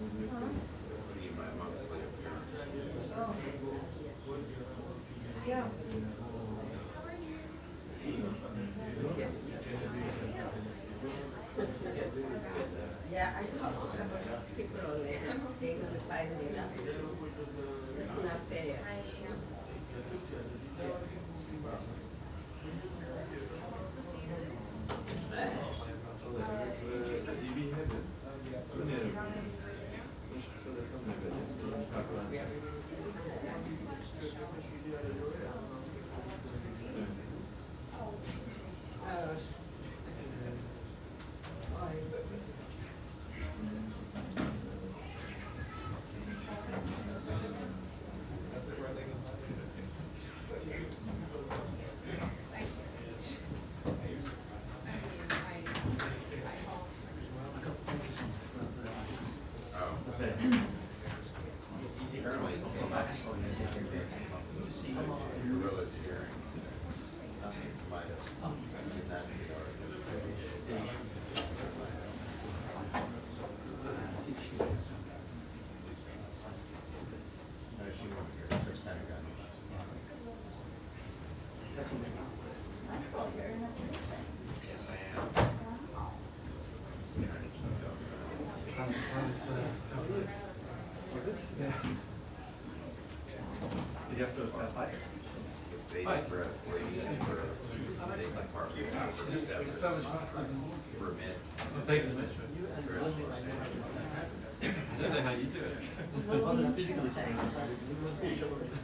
Need my monthly appearance. Oh. Yeah. Yeah, I talked to people on it. They're going to find it out. It's not fair. CV heaven. Apparently it came up Gorilla's hearing. Might have did not get our no, she won't hear. It's kind of gun. Yes, I am. Trying to keep up. Yeah. Did you have to fire? Bated breath, waiting for they can park the first step. Permit. I'll take the metro. I don't know how you do it.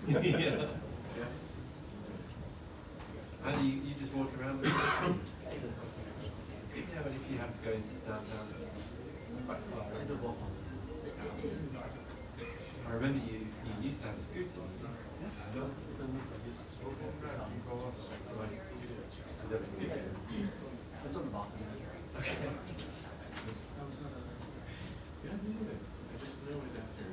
Yeah. And you just walk around with it? Yeah, but if you have to go into downtown, it's quite far. I remember you used to have a scooter. Yeah. That's on the bottom. Okay. Yeah, I just know it after.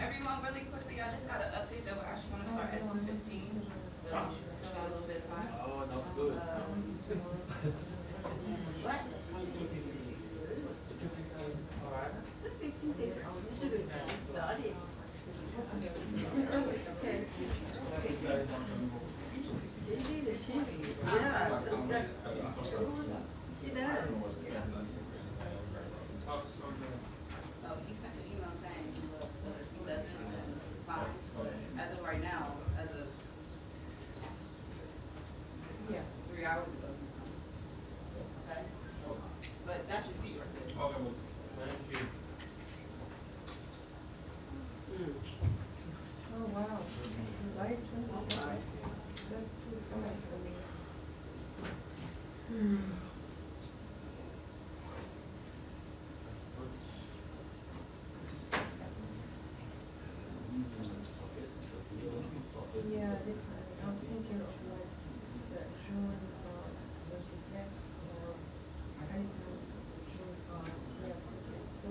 Everyone, really quickly, I just got an update that we're actually going to start at 2:15, so we still got a little bit of time. Oh, no, good. What? Started. She does. Oh, he sent an email saying he will, so if he doesn't, then fine. As of right now, as of Yeah. 3 hours ago, he's coming. Okay? But that's your seat right there. Okay, well, thank you. Oh, wow. July 26th. That's too common for me. Yeah, definitely. I was thinking of like the June 25th or I do June, yeah, because it's so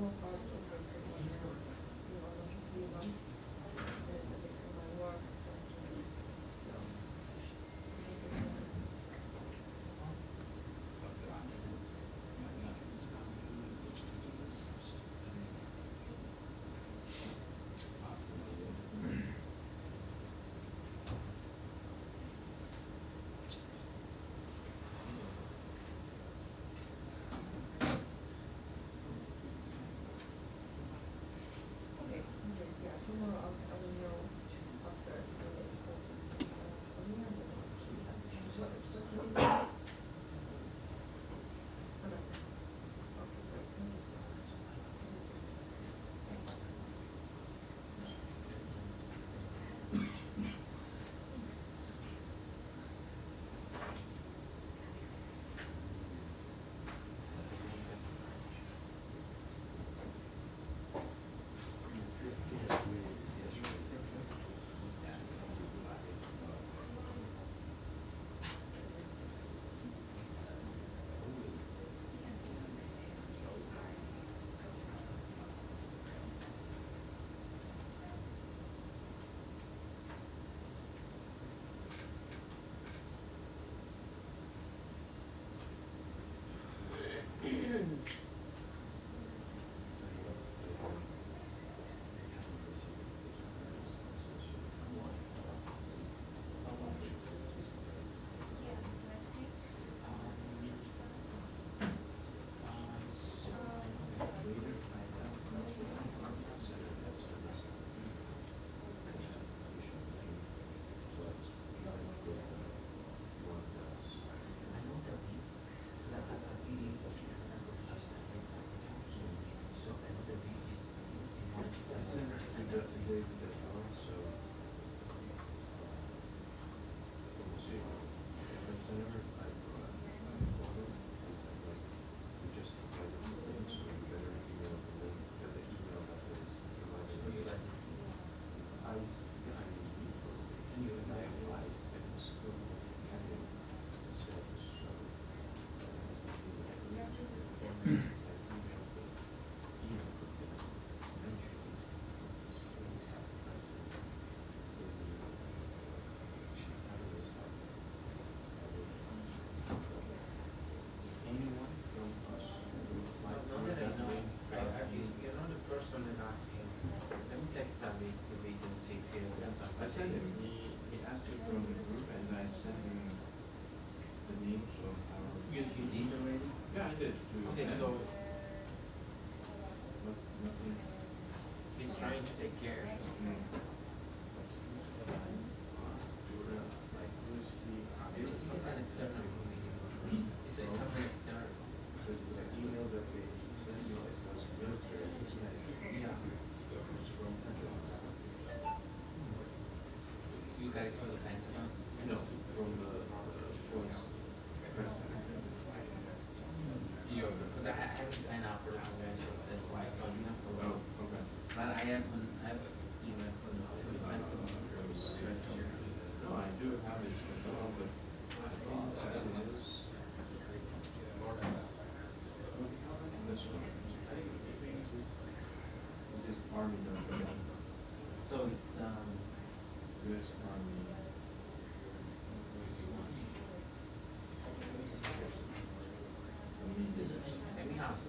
David as well, so we'll see. If I send her, I told her, I said, like, we just provided the link, so you better email the link, the email that is provided. Would you like to see? Yeah, I mean, can you and I applied, and it's still pending status, so that has to be like, I emailed the email mentioned. Anyone from us would like Now to that I know, make you're not the first one that asking. Let me text Tammy if we can see if he has something. I sent him, he asked me from the group and I sent him the names of our. You did already? Yeah, I did to. Okay, them, so but nothing. he's trying to take care. Like, who is he? Is he an external? Is it something external? Because the email that they sent me is as military, isn't it? Yeah. It's from. You guys are the Pentagon? No, from the force president. Because I haven't signed up for the convention, that's why, so I'm not for. Oh, okay. But I have email from the Pentagon. No, I do have it as well, but I think that is. This one. This is Army document. So it's, U.S. Army. let me ask.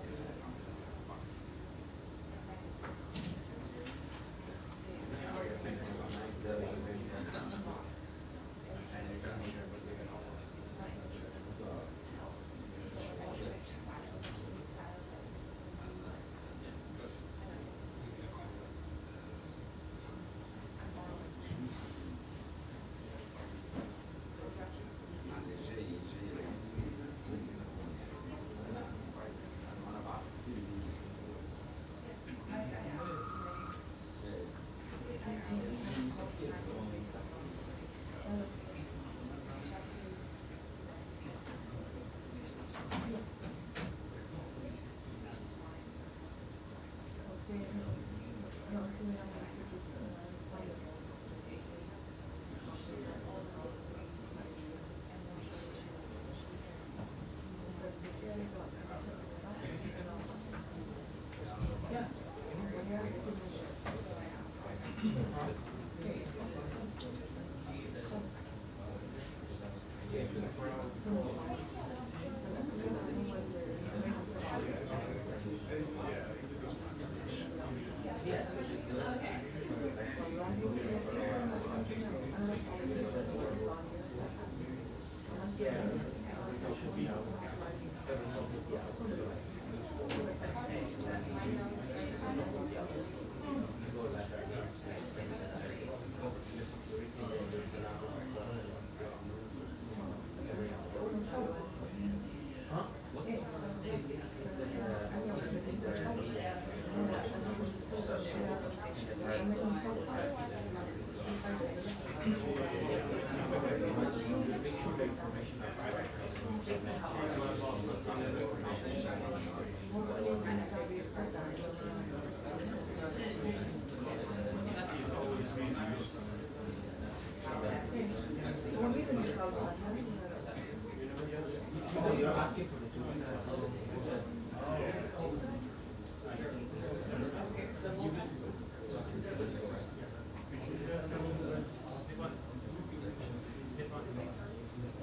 So you're asking for the two.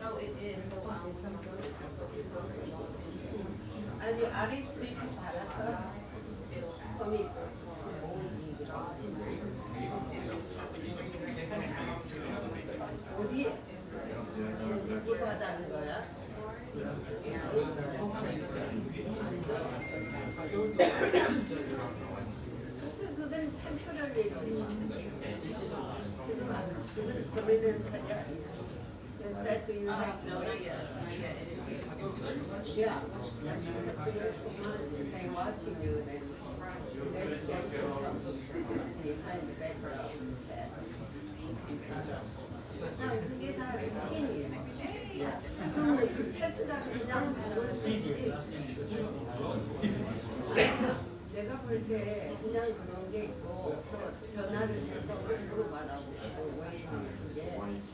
Oh, it is, so, 아니 RSVP 받았어? 거기 있었어. 어디에? 누구 받았는 거야? 그건 템포럴 일이지. 지금 거기는 찾아. That's what you have. No, not yet, not yet. It is. Yeah. So there's one saying watching you, then there's just some behind the background test. 나 그게 다 스킨이에요. 패스가 그냥 내가 볼 때 그냥 그런 게 있고 또 전화를 해서 물어봐라고 왜 이게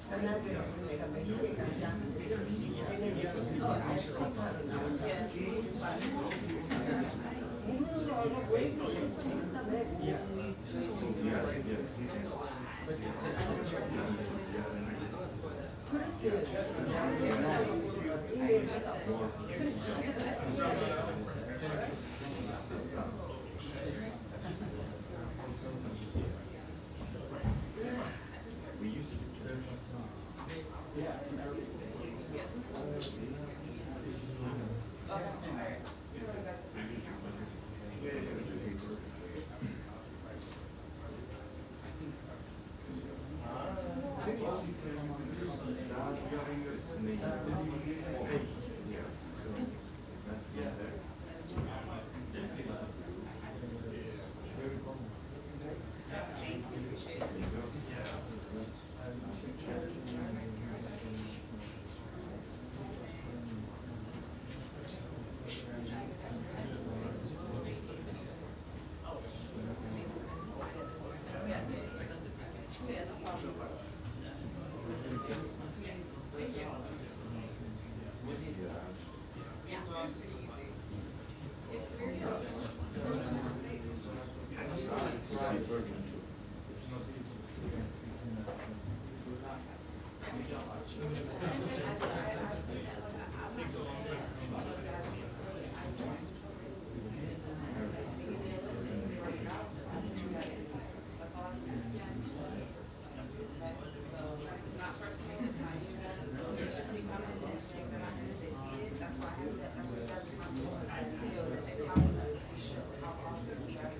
전화를 해서 내가 몇 시에 간다 왜냐면 알파로 나온다 묻는 거 얼마 왜 이렇게 쉽다며 그렇지. We used to do church. It's not personal, it's not you. It's just me coming in, things are not good, they see it, that's why I have that, that's what the service not doing. So that they tell us to show how often we are.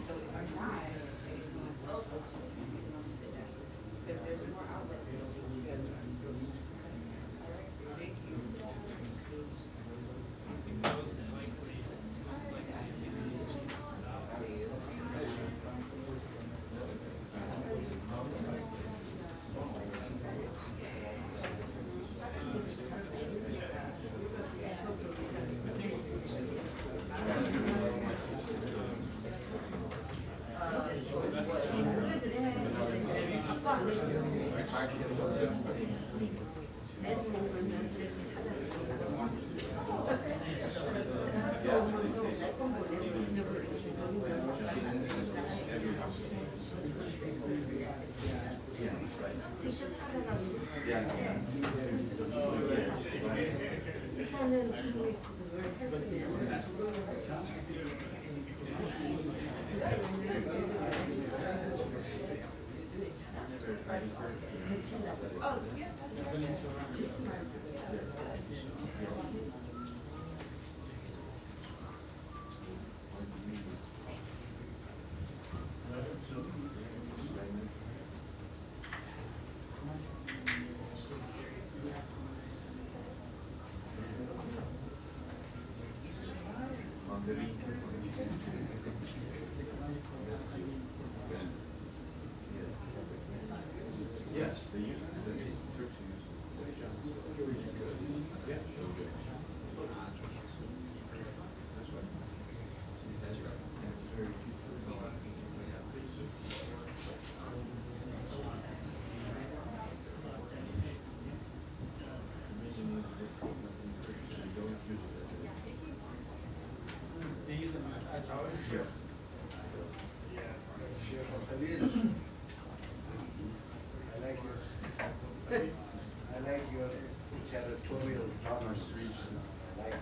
So if I'm not, maybe someone else will sit down, because there's more outlets to see. All right, thank you. Oh, yeah, that's right. Yes, they use it. The Turks use it. Yeah. That's right. That's right. That's very beautiful. They use it as ours? Yes. I like your territorial promises. I like that.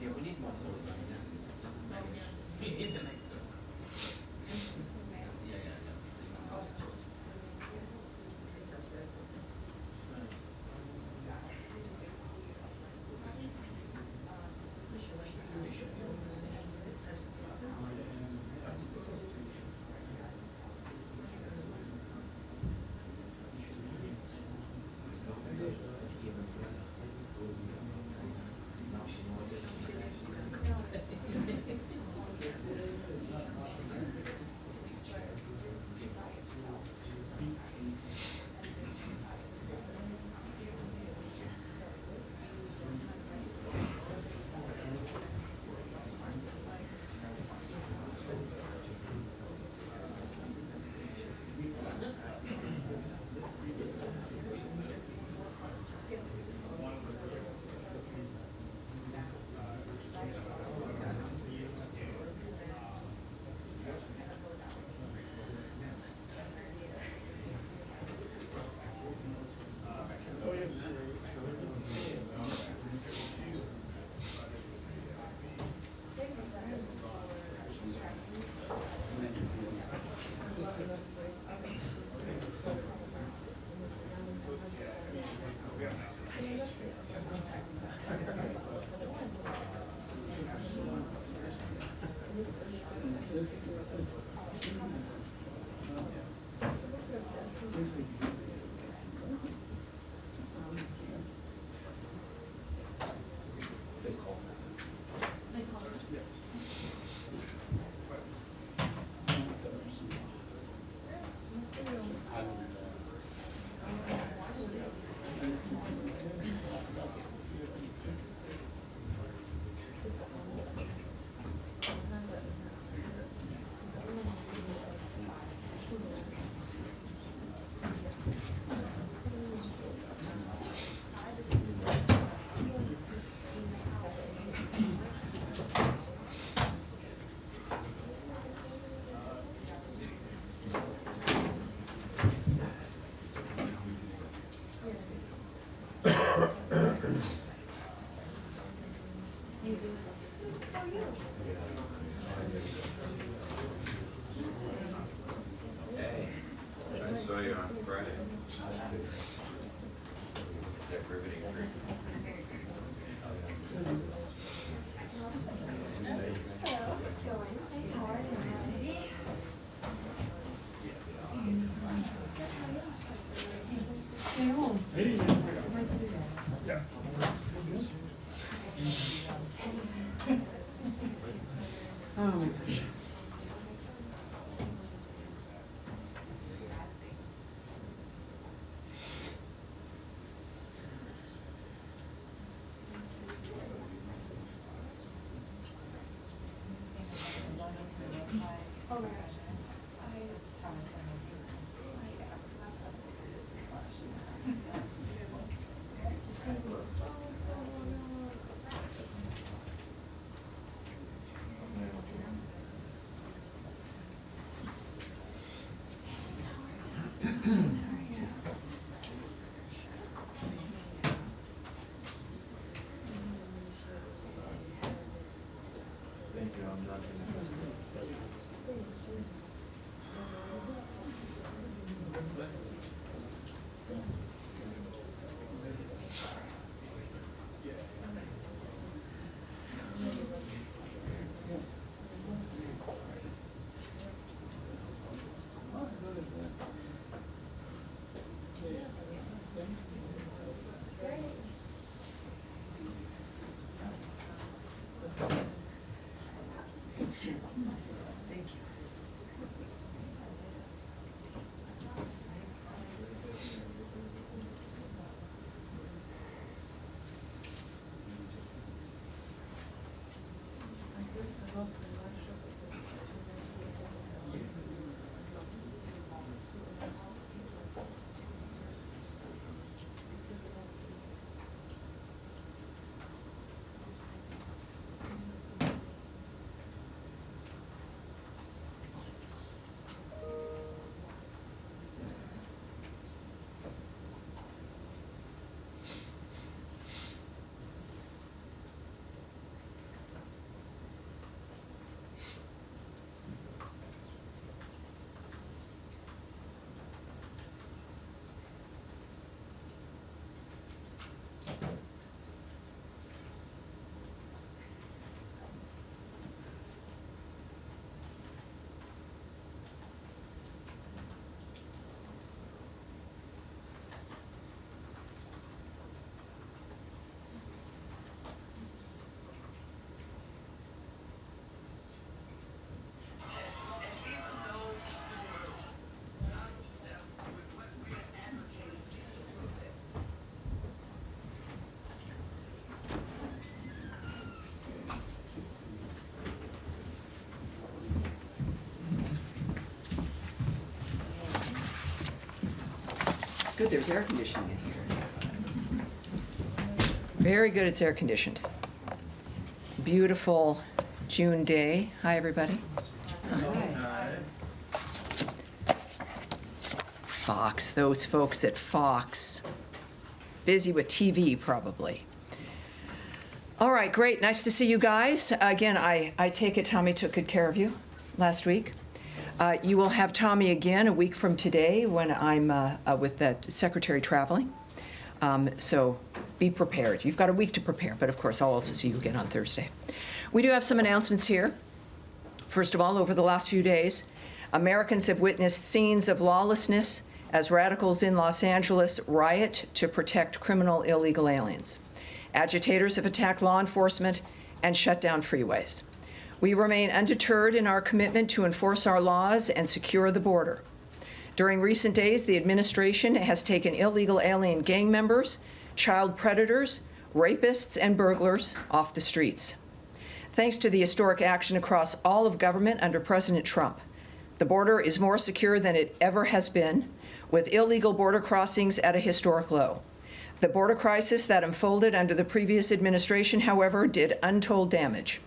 Yeah, we need more food. We need to make some. Hey, I saw you on Friday. That riveting trip. Oh my gosh. Good, there's air conditioning in here. Very good, it's air conditioned. Beautiful June day. Hi, everybody. Fox, those folks at Fox. Busy with TV, probably. All right, great. Nice to see you guys. Again, I take it Tommy took good care of you last week. You will have Tommy again a week from today when I'm with the secretary traveling. So be prepared. You've got a week to prepare, but of course I'll also see you again on Thursday. We do have some announcements here. First of all, over the last few days, Americans have witnessed scenes of lawlessness as radicals in Los Angeles riot to protect criminal illegal aliens. Agitators have attacked law enforcement and shut down freeways. We remain undeterred in our commitment to enforce our laws and secure the border. During recent days, the administration has taken illegal alien gang members, child predators, rapists, and burglars off the streets. Thanks to the historic action across all of government under President Trump, the border is more secure than it ever has been, with illegal border crossings at a historic low. The border crisis that unfolded under the previous administration, however, did untold damage.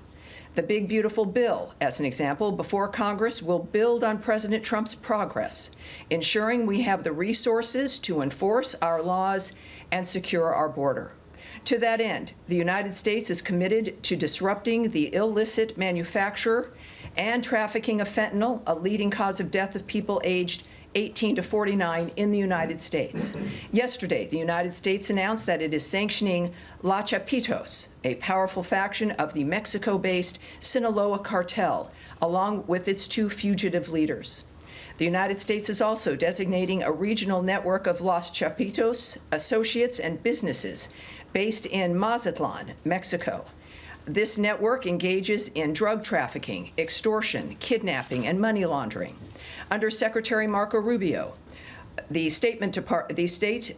The Big Beautiful Bill, as an example, before Congress will build on President Trump's progress, ensuring we have the resources to enforce our laws and secure our border. To that end, the United States is committed to disrupting the illicit manufacture and trafficking of fentanyl, a leading cause of death of people aged 18 to 49 in the United States. Yesterday, the United States announced that it is sanctioning La Chapitos, a powerful faction of the Mexico-based Sinaloa cartel, along with its 2 fugitive leaders. The United States is also designating a regional network of Los Chapitos associates and businesses based in Mazatlan, Mexico. This network engages in drug trafficking, extortion, kidnapping, and money laundering. Under Secretary Marco Rubio, the State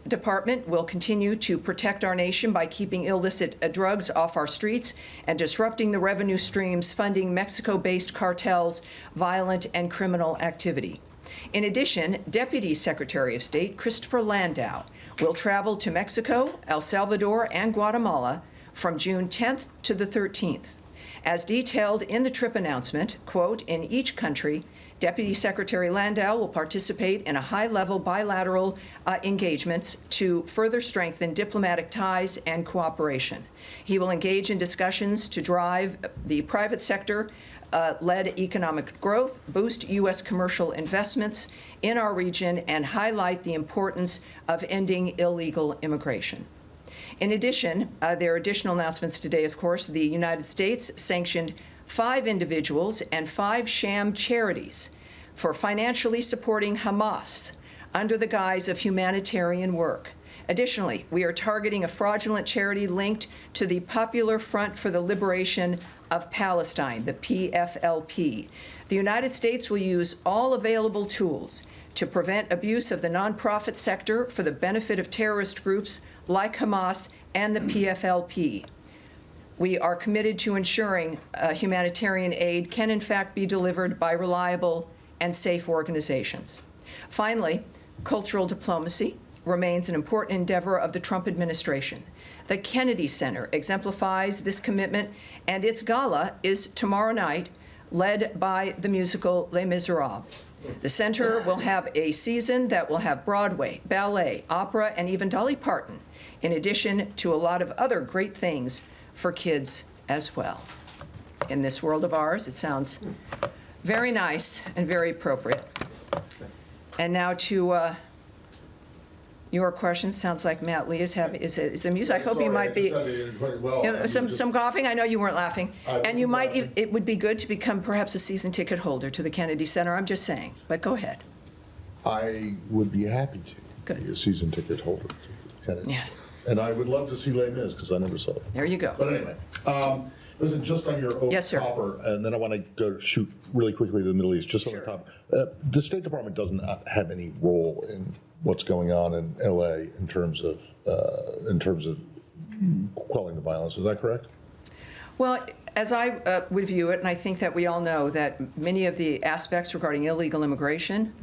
Department will continue to protect our nation by keeping illicit drugs off our streets and disrupting the revenue streams funding Mexico-based cartels' violent and criminal activity. In addition, Deputy Secretary of State Christopher Landau will travel to Mexico, El Salvador, and Guatemala from June 10th to the 13th. As detailed in the trip announcement, quote, in each country, Deputy Secretary Landau will participate in a high-level bilateral engagements to further strengthen diplomatic ties and cooperation. He will engage in discussions to drive the private sector led economic growth, boost U.S. commercial investments in our region, and highlight the importance of ending illegal immigration. In addition, there are additional announcements today, of course. The United States sanctioned 5 individuals and 5 sham charities for financially supporting Hamas under the guise of humanitarian work. Additionally, we are targeting a fraudulent charity linked to the Popular Front for the Liberation of Palestine, the PFLP. The United States will use all available tools to prevent abuse of the nonprofit sector for the benefit of terrorist groups like Hamas and the PFLP. We are committed to ensuring humanitarian aid can in fact be delivered by reliable and safe organizations. Finally, cultural diplomacy remains an important endeavor of the Trump administration. The Kennedy Center exemplifies this commitment, and its gala is tomorrow night, led by the musical Les Miserables. The center will have a season that will have Broadway, ballet, opera, and even Dolly Parton, in addition to a lot of other great things for kids as well. In this world of ours, it sounds very nice and very appropriate. And now to your question. Sounds like Matt Lee is amused. I hope you might be. Some coughing. I know you weren't laughing. And you might. It would be good to become perhaps a season ticket holder to the Kennedy Center. I'm just saying. But go ahead. I would be happy to be a season ticket holder to the Kennedy. Yeah. And I would love to see Les Mis because I never saw it. There you go. But anyway, listen, just on your copper, and then I want to go shoot really quickly to the Middle East, just on the top. The State Department doesn't have any role in what's going on in LA in terms of quelling the violence. Is that correct? Well, as I would view it, and I think that we all know that many of the aspects regarding illegal immigration,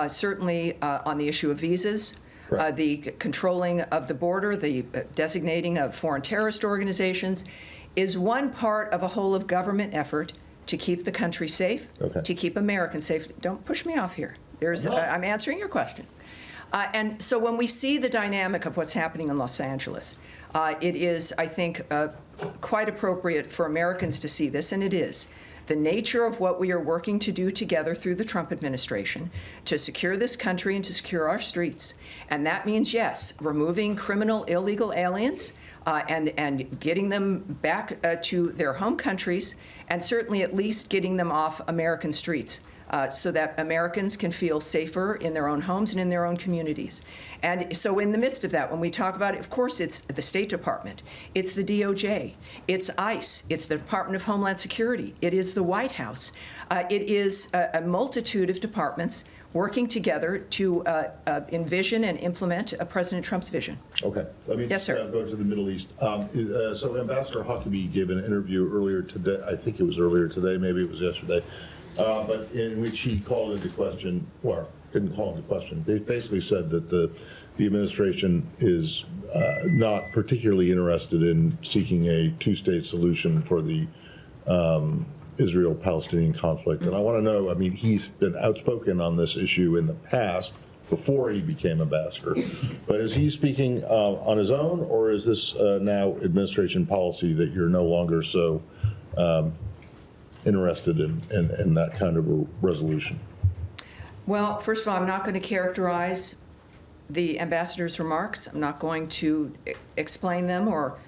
certainly on the issue of visas, Correct. The controlling of the border, the designating of foreign terrorist organizations, is one part of a whole of government effort to keep the country safe, Okay. to keep Americans safe. Don't push me off here. I'm answering your question. And so when we see the dynamic of what's happening in Los Angeles, it is, I think, quite appropriate for Americans to see this, and it is. The nature of what we are working to do together through the Trump administration to secure this country and to secure our streets. And that means, yes, removing criminal illegal aliens and getting them back to their home countries, and certainly at least getting them off American streets. So that Americans can feel safer in their own homes and in their own communities. And so in the midst of that, when we talk about it, of course, it's the State Department, it's the DOJ, it's ICE, it's the Department of Homeland Security, it is the White House. It is a multitude of departments working together to envision and implement President Trump's vision. Okay. Let me Yes, sir. go to the Middle East. So Ambassador Huckabee gave an interview earlier today, I think it was earlier today, maybe it was yesterday, but in which he called into question, or didn't call into question, they basically said that the administration is not particularly interested in seeking a two-state solution for the Israel-Palestinian conflict. And I want to know, I mean, he's been outspoken on this issue in the past, before he became ambassador. But is he speaking on his own, or is this now administration policy that you're no longer so interested in that kind of a resolution? Well, first of all, I'm not going to characterize the ambassador's remarks. I'm not going to explain them or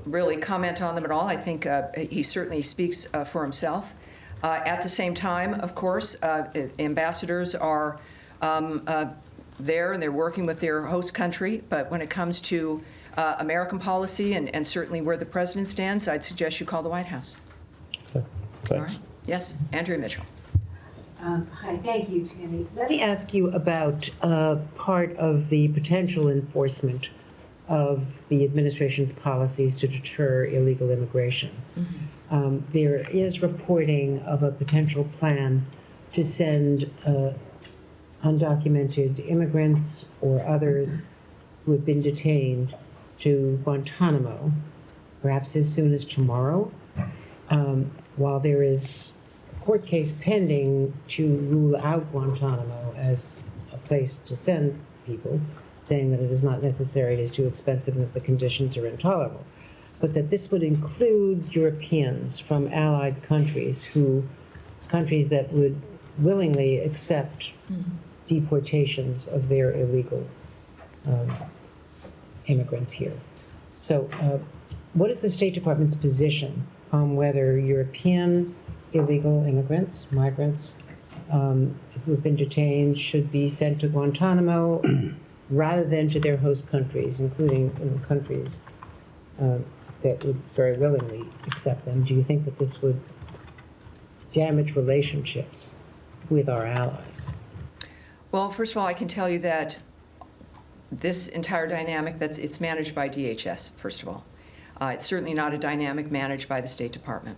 really comment on them at all. I think he certainly speaks for himself. At the same time, of course, ambassadors are there and they're working with their host country. But when it comes to American policy and certainly where the president stands, I'd suggest you call the White House. Okay. Thanks. All right. Yes, Andrea Mitchell. Hi, thank you, Tammy. Let me ask you about part of the potential enforcement of the administration's policies to deter illegal immigration. Mm-hmm. There is reporting of a potential plan to send undocumented immigrants or others who have been detained to Guantanamo, perhaps as soon as tomorrow, while there is a court case pending to rule out Guantanamo as a place to send people, saying that it is not necessary, it is too expensive, and that the conditions are intolerable. But that this would include Europeans from allied countries countries that would willingly accept deportations of their illegal immigrants here. So what is the State Department's position on whether European illegal immigrants, migrants, who have been detained should be sent to Guantanamo rather than to their host countries, including countries that would very willingly accept them? Do you think that this would damage relationships with our allies? Well, first of all, I can tell you that this entire dynamic, it's managed by DHS, first of all. It's certainly not a dynamic managed by the State Department.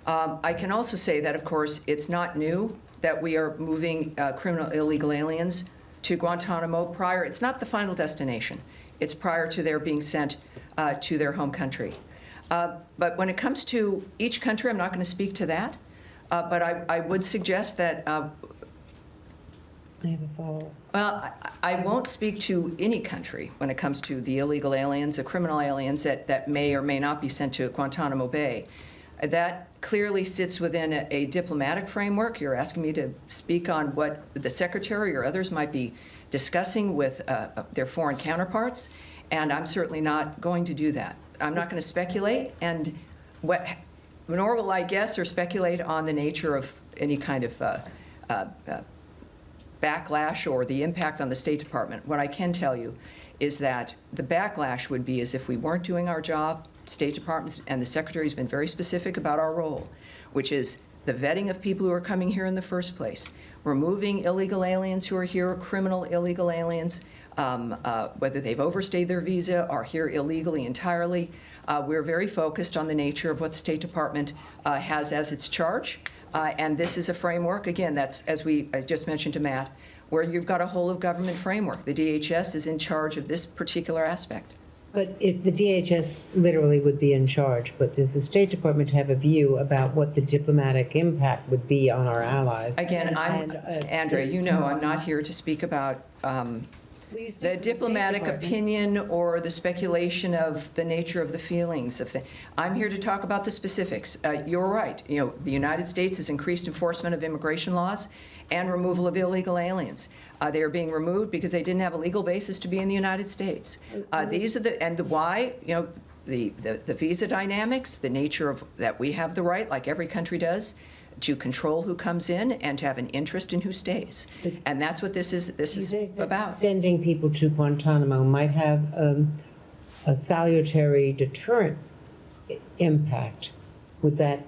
I can also say that, of course, it's not new that we are moving criminal illegal aliens to Guantanamo prior. It's not the final destination. It's prior to their being sent to their home country. But when it comes to each country, I'm not going to speak to that. But I would suggest that I have a follow-up. well, I won't speak to any country when it comes to the illegal aliens, the criminal aliens that may or may not be sent to Guantanamo Bay. That clearly sits within a diplomatic framework. You're asking me to speak on what the Secretary or others might be discussing with their foreign counterparts, and I'm certainly not going to do that. I'm not going to speculate, and nor will I guess or speculate on the nature of any kind of backlash or the impact on the State Department. What I can tell you is that the backlash would be as if we weren't doing our job. State Department and the Secretary has been very specific about our role, which is the vetting of people who are coming here in the first place, removing illegal aliens who are here, criminal illegal aliens, whether they've overstayed their visa or here illegally entirely. We're very focused on the nature of what the State Department has as its charge. And this is a framework, again, that's, as I just mentioned to Matt, where you've got a whole of government framework. The DHS is in charge of this particular aspect. But if the DHS literally would be in charge, but does the State Department have a view about what the diplomatic impact would be on our allies? Again, Andrea, you know I'm not here to speak about the diplomatic opinion or the speculation of the nature of the feelings of things. I'm here to talk about the specifics. You're right. You know, the United States has increased enforcement of immigration laws and removal of illegal aliens. They are being removed because they didn't have a legal basis to be in the United States. These are the why, you know, the visa dynamics, the nature of that we have the right, like every country does, to control who comes in and to have an interest in who stays. And that's what this is about. Sending people to Guantanamo might have a salutary deterrent impact. Would that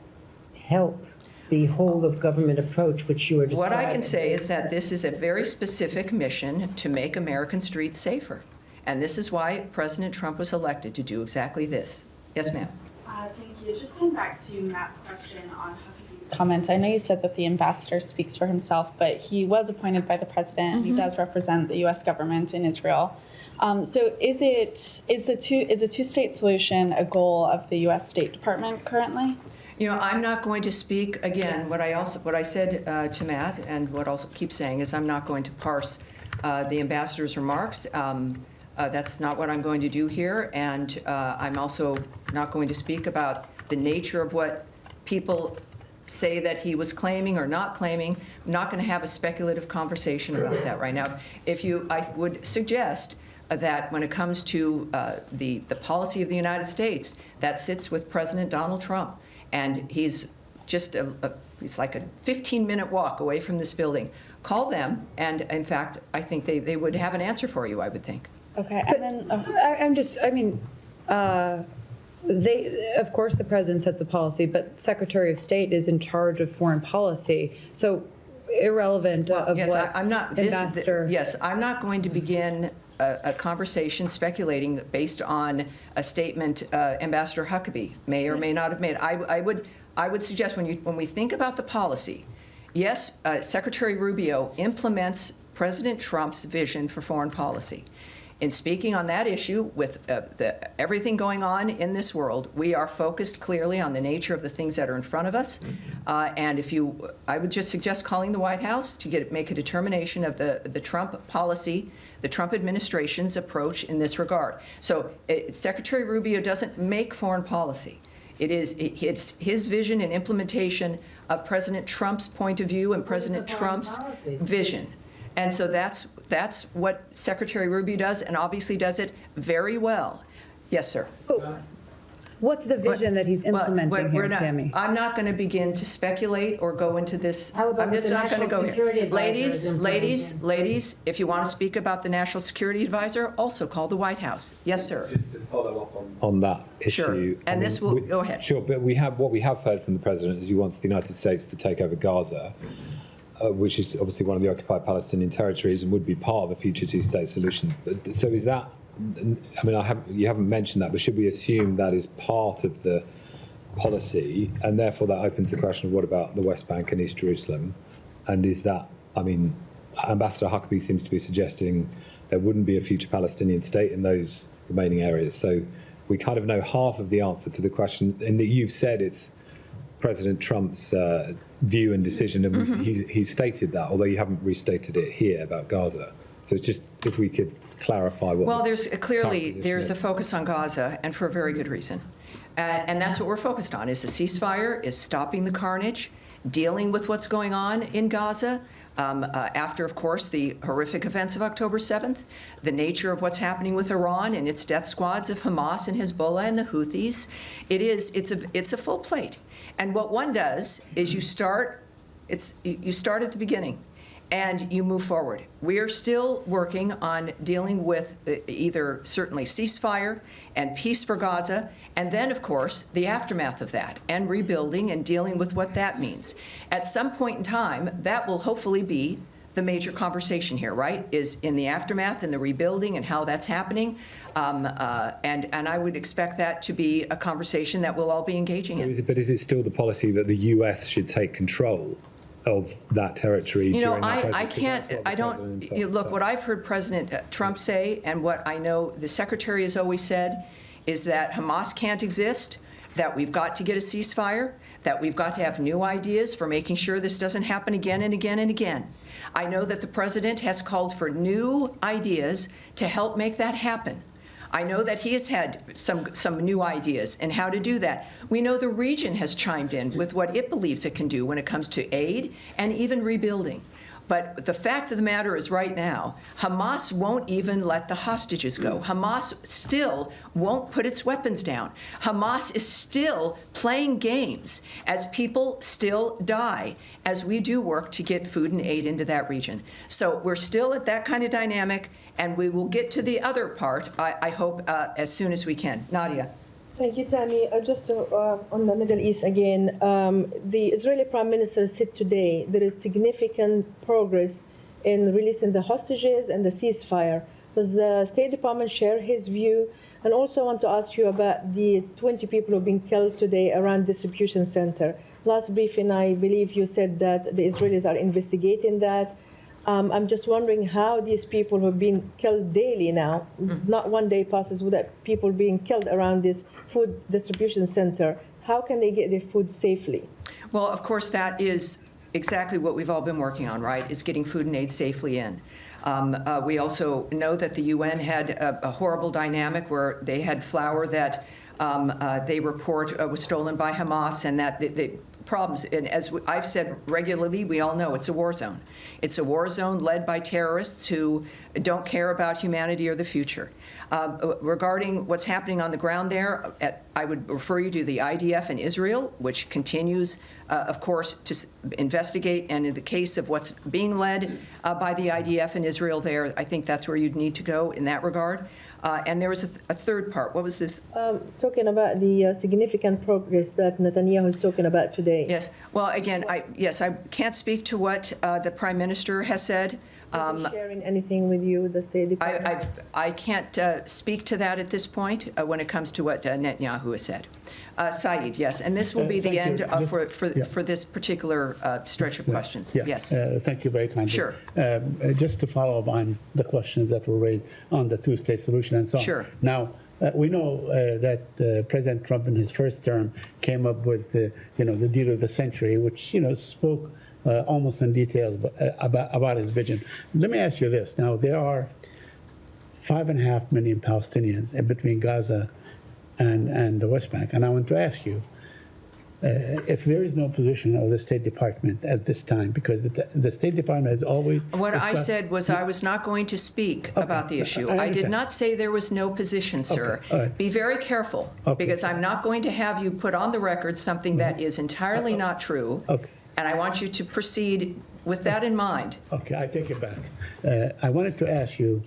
help the whole of government approach which you are describing? What I can say is that this is a very specific mission to make American streets safer. And this is why President Trump was elected, to do exactly this. Yes, ma'am. Thank you. Just going back to Matt's question on Huckabee's comments, I know you said that the ambassador speaks for himself, but he was appointed by the president, and he does represent the U.S. government in Israel. So is a two-state solution a goal of the U.S. State Department currently? You know, I'm not going to speak, again, what I said to Matt, and what I'll keep saying is I'm not going to parse the ambassador's remarks. That's not what I'm going to do here, and I'm also not going to speak about the nature of what people say that he was claiming or not claiming. I'm not going to have a speculative conversation about that right now. I would suggest that when it comes to the policy of the United States, that sits with President Donald Trump. And he's just he's like a 15-minute walk away from this building. Call them, and in fact, I think they would have an answer for you, I would think. Okay, and then of course, the president sets a policy, but Secretary of State is in charge of foreign policy. So irrelevant of yes, what I'm not, ambassador. Yes, I'm not going to begin a conversation speculating based on a statement Ambassador Huckabee may or may not have made. I would suggest when we think about the policy, yes, Secretary Rubio implements President Trump's vision for foreign policy. In speaking on that issue, with everything going on in this world, we are focused clearly on the nature of the things that are in front of us. And I would just suggest calling the White House to make a determination of the Trump policy, the Trump administration's approach in this regard. So Secretary Rubio doesn't make foreign policy. It's his vision and implementation of President Trump's point of view and President Trump's vision. And so that's what Secretary Rubio does, and obviously does it very well. Yes, sir. What's the vision that he's implementing here, Tammy? I'm not going to begin to speculate or go into this. I'm just not going to go here. Ladies, if you want to speak about the National Security Advisor, also call the White House. Yes, sir. Just to follow up on that issue. Sure. And this will go ahead. Sure, but what we have heard from the president is he wants the United States to take over Gaza. Which is obviously one of the occupied Palestinian territories and would be part of a future two-state solution. So is that, I mean, you haven't mentioned that, but should we assume that is part of the policy? And therefore that opens the question of what about the West Bank and East Jerusalem? And is that, I mean, Ambassador Huckabee seems to be suggesting there wouldn't be a future Palestinian state in those remaining areas. So we kind of know half of the answer to the question, in that you've said it's President Trump's view and decision, and he's stated that, although you haven't restated it here about Gaza. So it's just if we could clarify what. Well, there's a focus on Gaza, and for a very good reason. And that's what we're focused on: is the ceasefire, is stopping the carnage, dealing with what's going on in Gaza. After, of course, the horrific events of October 7th, the nature of what's happening with Iran and its death squads of Hamas and Hezbollah and the Houthis, it's a full plate. And what one does is you start at the beginning and you move forward. We are still working on dealing with either certainly ceasefire and peace for Gaza, and then, of course, the aftermath of that and rebuilding and dealing with what that means. At some point in time, that will hopefully be the major conversation here, right, is in the aftermath and the rebuilding and how that's happening. And I would expect that to be a conversation that we'll all be engaging in. But is it still the policy that the US should take control of that territory You know, during that I crisis, 'cause can't, that's what the I don't, president himself you look, said. what I've heard President Trump say, and what I know the Secretary has always said, is that Hamas can't exist, that we've got to get a ceasefire, that we've got to have new ideas for making sure this doesn't happen again and again and again. I know that the President has called for new ideas to help make that happen. I know that he has had some new ideas and how to do that. We know the region has chimed in with what it believes it can do when it comes to aid and even rebuilding. But the fact of the matter is right now, Hamas won't even let the hostages go. Hamas still won't put its weapons down. Hamas is still playing games as people still die as we do work to get food and aid into that region. So we're still at that kind of dynamic, and we will get to the other part, I hope, as soon as we can. Nadia. Thank you, Tammy. Just on the Middle East again, the Israeli Prime Minister said today there is significant progress in releasing the hostages and the ceasefire. Does the State Department share his view? And also I want to ask you about the 20 people who have been killed today around distribution center. Last briefing, I believe you said that the Israelis are investigating that. I'm just wondering how these people who have been killed daily now, not one day passes without people being killed around this food distribution center, how can they get their food safely? Well, of course, that is exactly what we've all been working on, right, is getting food and aid safely in. We also know that the UN had a horrible dynamic where they had flour that they report was stolen by Hamas, and that the problems, and as I've said regularly, we all know it's a war zone. It's a war zone led by terrorists who don't care about humanity or the future. Regarding what's happening on the ground there, I would refer you to the IDF in Israel, which continues, of course, to investigate. And in the case of what's being led by the IDF in Israel there, I think that's where you'd need to go in that regard. And there was a third part. What was this? Talking about the significant progress that Netanyahu is talking about today. Yes. Well, again, I can't speak to what the Prime Minister has said. Is he sharing anything with you, the State Department? I can't speak to that at this point when it comes to what Netanyahu has said. Saeed, yes, and this will be the end for this particular stretch of questions. Yeah. Yes. Thank you very kindly. Sure. Just to follow up on the questions that were raised on the two-state solution and so on. Sure. Now, we know that President Trump in his first term came up with the deal of the century, which spoke almost in details about his vision. Let me ask you this. Now, there are 5.5 million Palestinians in between Gaza and the West Bank. And I want to ask you, if there is no position of the State Department at this time, because the State Department has always... What I said was I was not going to speak about the issue. I did not say there was no position, sir. Okay. All right. Be very careful, because I'm not going to have you put on the record something that is entirely not true. Okay. And I want you to proceed with that in mind. Okay, I take it back. I wanted to ask you,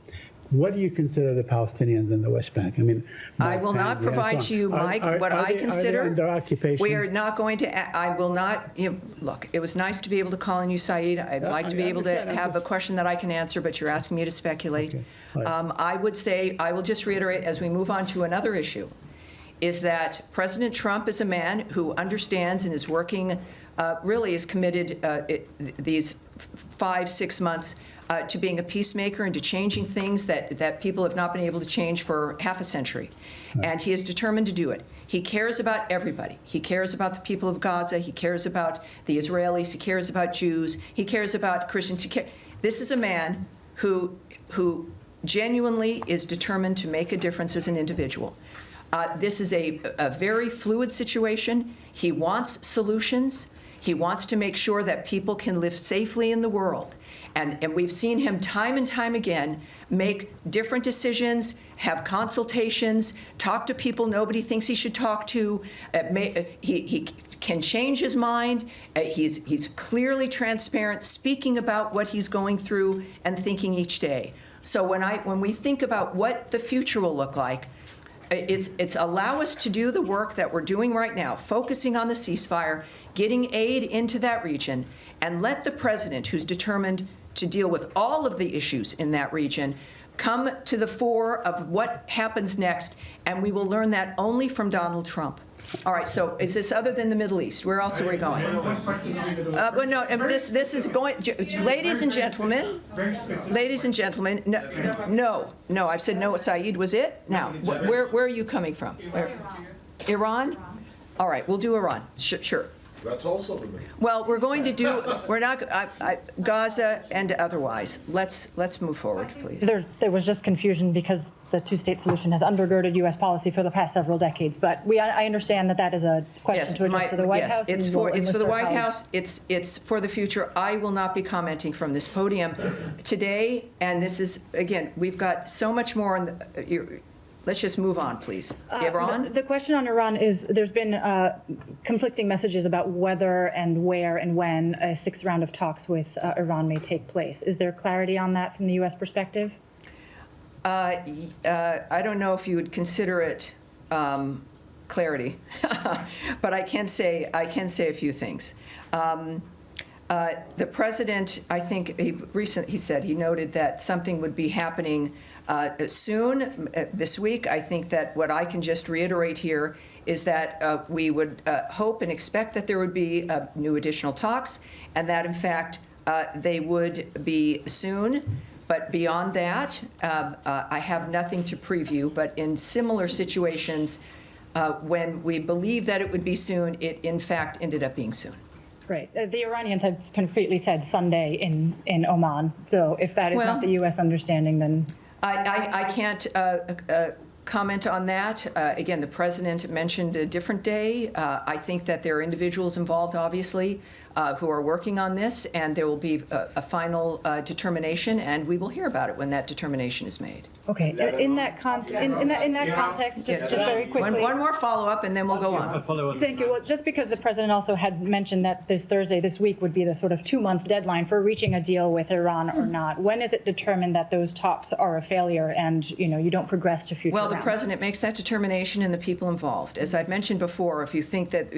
what do you consider the Palestinians in the West Bank? I mean, I will not provide to you, Mike, what I consider. Are they under occupation? We are not going to. I will not. Look, it was nice to be able to call on you, Saeed. I'd like to be able to have a question that I can answer, but you're asking me to speculate. Okay. Right. I would say, I will just reiterate as we move on to another issue, is that President Trump is a man who understands and is working, really is committed these 5-6 months to being a peacemaker and to changing things that people have not been able to change for half a century. Right. And he is determined to do it. He cares about everybody. He cares about the people of Gaza. He cares about the Israelis. He cares about Jews. He cares about Christians. This is a man who genuinely is determined to make a difference as an individual. This is a very fluid situation. He wants solutions. He wants to make sure that people can live safely in the world. And we've seen him time and time again make different decisions, have consultations, talk to people nobody thinks he should talk to. He can change his mind. He's clearly transparent, speaking about what he's going through and thinking each day. So when we think about what the future will look like, it's allow us to do the work that we're doing right now, focusing on the ceasefire, getting aid into that region, and let the president, who's determined to deal with all of the issues in that region, come to the fore of what happens next, and we will learn that only from Donald Trump. All right, so is this other than the Middle East? Where else are we going? Well, no, this is going, ladies and gentlemen, no, I've said no, Saeed was it? Now, where are you coming from? Iran? All right, we'll do Iran, sure. That's also the main. Well, we're not, Gaza and otherwise. Let's move forward, please. There was just confusion because the two-state solution has undergirded U.S. policy for the past several decades. But I understand that is a question to address to the White House. Yes, it's for the White House. It's for the future. I will not be commenting from this podium today. And this is, again, we've got so much more on the, let's just move on, please. Iran? The question on Iran is there's been conflicting messages about whether and where and when a sixth round of talks with Iran may take place. Is there clarity on that from the U.S. perspective? I don't know if you would consider it clarity, but I can say a few things. The president, I think, he noted that something would be happening soon, this week. I think that what I can just reiterate here is that we would hope and expect that there would be new additional talks, and that, in fact, they would be soon. But beyond that, I have nothing to preview. But in similar situations, when we believed that it would be soon, it, in fact, ended up being soon. Right. The Iranians have concretely said Sunday in Oman. So if that is not the U.S. understanding, then... I can't comment on that. Again, the president mentioned a different day. I think that there are individuals involved, obviously, who are working on this, and there will be a final determination, and we will hear about it when that determination is made. Okay. In that context, just very quickly. One more follow-up, and then we'll go on. Thank you. Well, just because the president also had mentioned that this week would be the sort of 2-month deadline for reaching a deal with Iran or not. When is it determined that those talks are a failure and you don't progress to future rounds? The president makes that determination, and the people involved. As I've mentioned before, if you think that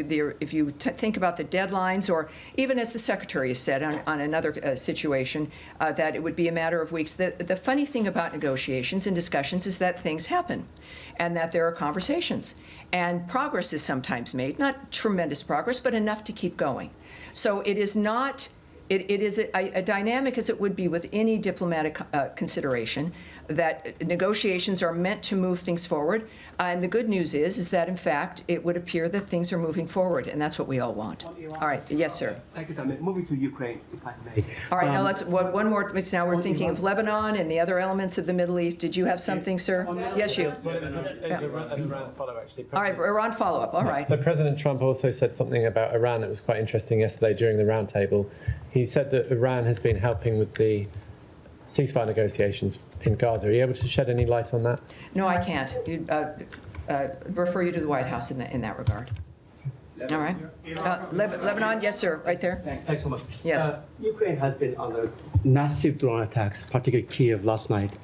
if you think about the deadlines, or even as the secretary has said on another situation, that it would be a matter of weeks. The funny thing about negotiations and discussions is that things happen, and that there are conversations, and progress is sometimes made. Not tremendous progress, but enough to keep going. So it is not. It is a dynamic as it would be with any diplomatic consideration, that negotiations are meant to move things forward. And the good news is that, in fact, it would appear that things are moving forward, and that's what we all want. All right. Yes, sir. Thank you, Tammy. Moving to Ukraine, if I may. All right. Now, let's one more. Now we're thinking of Lebanon and the other elements of the Middle East. Did you have something, sir? Yes, you. Iran follow, actually. All right. Iran follow-up. All right. So President Trump also said something about Iran that was quite interesting yesterday during the roundtable. He said that Iran has been helping with the ceasefire negotiations in Gaza. Are you able to shed any light on that? No, I can't. Refer you to the White House in that regard. All right. Lebanon, yes, sir, right there. Thanks so much. Yes. Ukraine has been under massive drone attacks, particularly Kiev last night.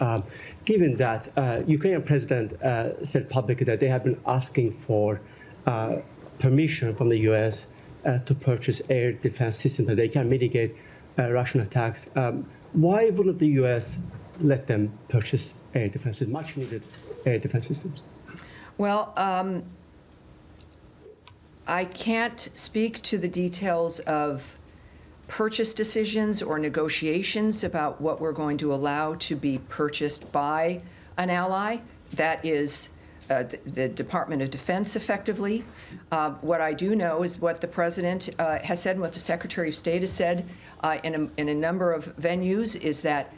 Given that, Ukrainian president said publicly that they have been asking for permission from the U.S. To purchase air defense systems that they can mitigate Russian attacks. Why wouldn't the U.S. let them purchase air defenses, much needed air defense systems? Well, I can't speak to the details of purchase decisions or negotiations about what we're going to allow to be purchased by an ally. That is the Department of Defense, effectively. What I do know is what the president has said and what the Secretary of State has said in a number of venues is that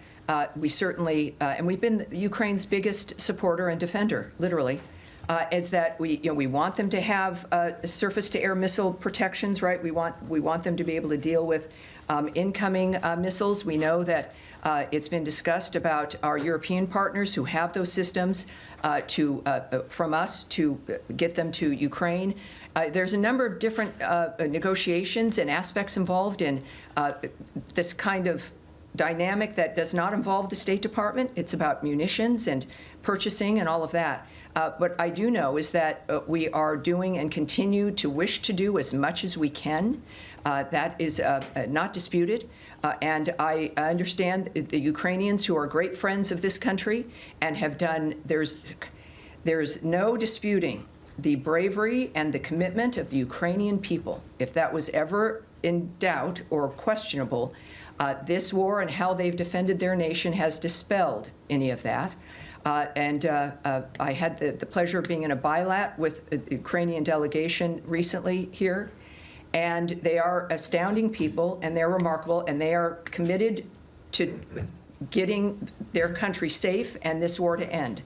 we certainly, and we've been Ukraine's biggest supporter and defender, literally, is that we want them to have surface-to-air missile protections, right? We want them to be able to deal with incoming missiles. We know that it's been discussed about our European partners who have those systems from us to get them to Ukraine. There's a number of different negotiations and aspects involved in this kind of dynamic that does not involve the State Department. It's about munitions and purchasing and all of that. What I do know is that we are doing and continue to wish to do as much as we can. That is not disputed. And I understand the Ukrainians, who are great friends of this country and have done, there's no disputing the bravery and the commitment of the Ukrainian people. If that was ever in doubt or questionable, this war and how they've defended their nation has dispelled any of that. I had the pleasure of being in a bilat with the Ukrainian delegation recently here, and they are astounding people, and they're remarkable, and they are committed to getting their country safe and this war to end.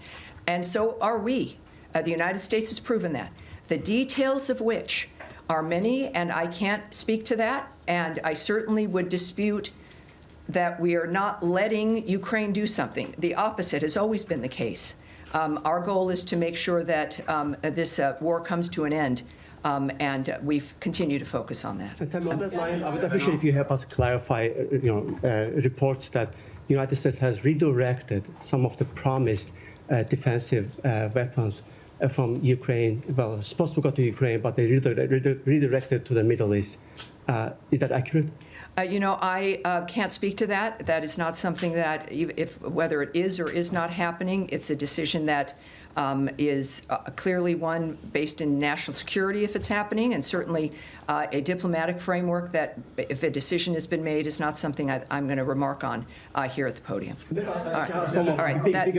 And so are we. The United States has proven that. The details of which are many, and I can't speak to that, and I certainly would dispute that we are not letting Ukraine do something. The opposite has always been the case. Our goal is to make sure that this war comes to an end, and we continue to focus on that. And Tammy, on that line, I would appreciate if you help us clarify, reports that the United States has redirected some of the promised defensive weapons from Ukraine. Well, supposed to go to Ukraine, but they redirected to the Middle East. Is that accurate? I can't speak to that. That is not something that, whether it is or is not happening, it's a decision that is clearly one based in national security if it's happening, and certainly a diplomatic framework that, if a decision has been made, is not something I'm going to remark on here at the podium. All right. That's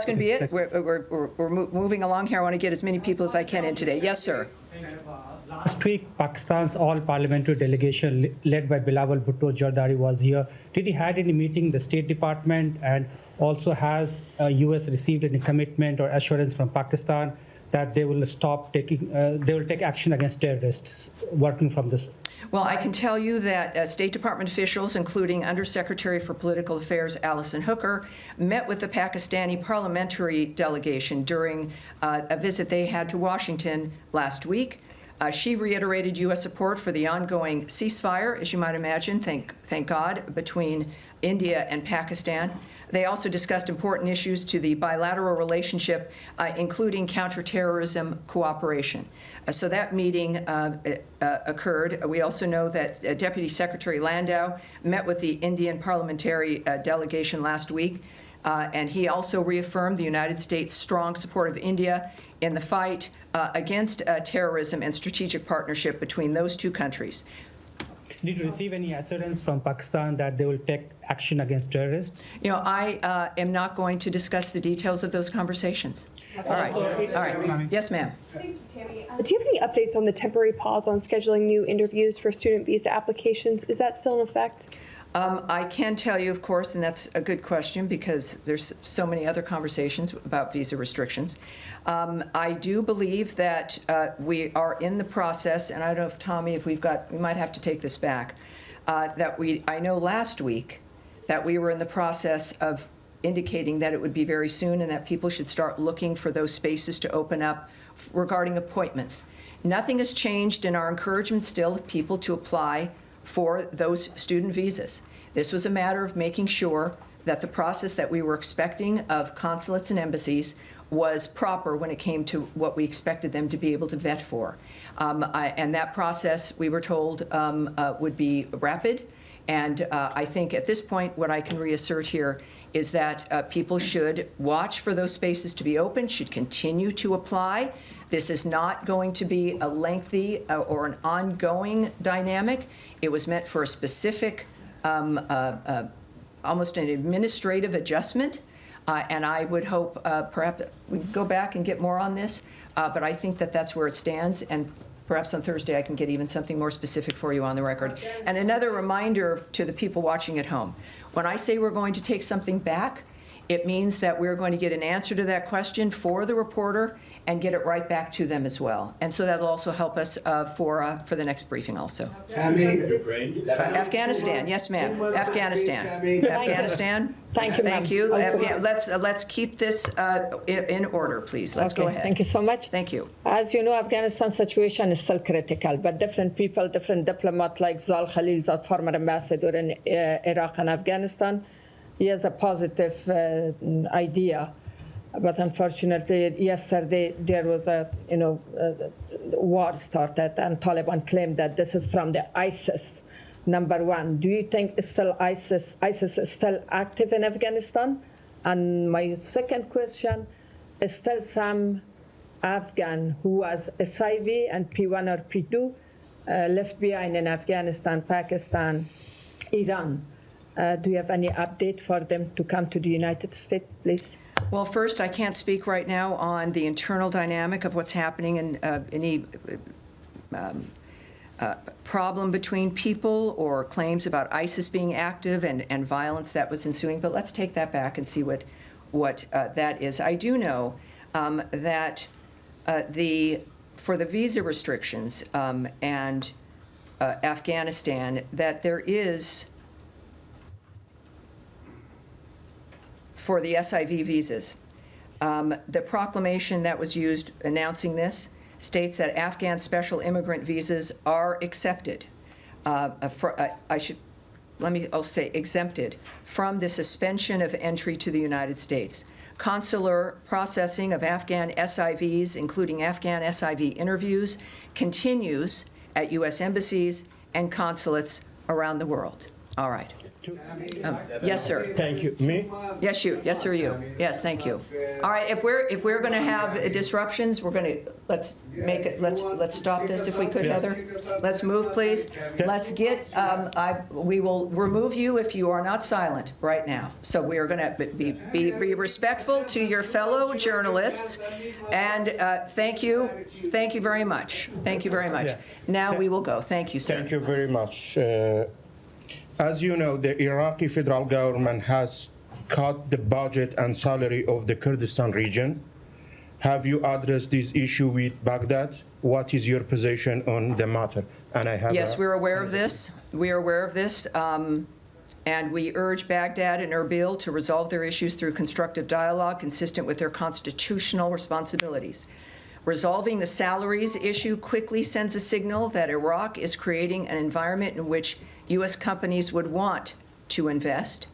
going to be it. We're moving along here. I want to get as many people as I can in today. Yes, sir. Last week, Pakistan's all-parliamentary delegation led by Bilawal Bhutto Zardari was here. Did he had any meeting, the State Department, and also has U.S. received any commitment or assurance from Pakistan that they will stop taking, they will take action against terrorists working from this? Well, I can tell you that State Department officials, including Undersecretary for Political Affairs Alison Hooker, met with the Pakistani parliamentary delegation during a visit they had to Washington last week. She reiterated U.S. support for the ongoing ceasefire, as you might imagine, thank God, between India and Pakistan. They also discussed important issues to the bilateral relationship, including counterterrorism cooperation. So that meeting occurred. We also know that Deputy Secretary Landau met with the Indian parliamentary delegation last week, and he also reaffirmed the United States' strong support of India in the fight against terrorism and strategic partnership between those two countries. Did you receive any assurance from Pakistan that they will take action against terrorists? I am not going to discuss the details of those conversations. All right. Yes, ma'am. Thank you, Tammy. Do you have any updates on the temporary pause on scheduling new interviews for student visa applications? Is that still in effect? I can tell you, of course, and that's a good question because there's so many other conversations about visa restrictions. I do believe that we are in the process, and I don't know if, Tommy, if we might have to take this back, I know last week that we were in the process of indicating that it would be very soon and that people should start looking for those spaces to open up regarding appointments. Nothing has changed in our encouragement still of people to apply for those student visas. This was a matter of making sure that the process that we were expecting of consulates and embassies was proper when it came to what we expected them to be able to vet for. And that process, we were told, would be rapid. And I think at this point, what I can reassert here is that people should watch for those spaces to be open, should continue to apply. This is not going to be a lengthy or an ongoing dynamic. It was meant for a specific, almost an administrative adjustment. And I would hope perhaps we can go back and get more on this. But I think that that's where it stands. And perhaps on Thursday I can get even something more specific for you on the record. And another reminder to the people watching at home. When I say we're going to take something back, it means that we're going to get an answer to that question for the reporter and get it right back to them as well. And so that'll also help us for the next briefing also. Afghanistan, yes, ma'am. Afghanistan. Afghanistan. Thank you, ma'am. Thank you. Let's keep this in order, please. Let's go ahead. Thank you so much. Thank you. As you know, Afghanistan situation is still critical, but different people, different diplomats like Zal Khalil, the former ambassador in Iraq and Afghanistan, he has a positive idea. But unfortunately, yesterday there was a war started, and Taliban claimed that this is from the ISIS. Number one, do you think it's still ISIS is still active in Afghanistan? And my second question is still some Afghan who was SIV and P1 or P2 left behind in Afghanistan, Pakistan, Iran. Do you have any update for them to come to the United States, please? Well, first, I can't speak right now on the internal dynamic of what's happening in any problem between people or claims about ISIS being active and violence that was ensuing. But let's take that back and see what that is. I do know that for the visa restrictions and Afghanistan, that there is, for the SIV visas, the proclamation that was used announcing this states that Afghan special immigrant visas are accepted. I'll say exempted from the suspension of entry to the United States. Consular processing of Afghan SIVs, including Afghan SIV interviews, continues at U.S. embassies and consulates around the world. All right. Yes, sir. Thank you. Me? Yes, you. Yes, sir, you. Yes, thank you. All right. If we're going to have disruptions, we're going to let's stop this if we could, Heather. Let's move, please. Let's get. We will remove you if you are not silent right now. So we are going to be respectful to your fellow journalists, and thank you very much. Thank you very much. Now we will go. Thank you, sir. Thank you very much. As you know, the Iraqi federal government has cut the budget and salary of the Kurdistan region. Have you addressed this issue with Baghdad? What is your position on the matter? And I have yes, we're aware of this. We are aware of this, and we urge Baghdad and Erbil to resolve their issues through constructive dialogue consistent with their constitutional responsibilities. Resolving the salaries issue quickly sends a signal that Iraq is creating an environment in which U.S. companies would want to invest.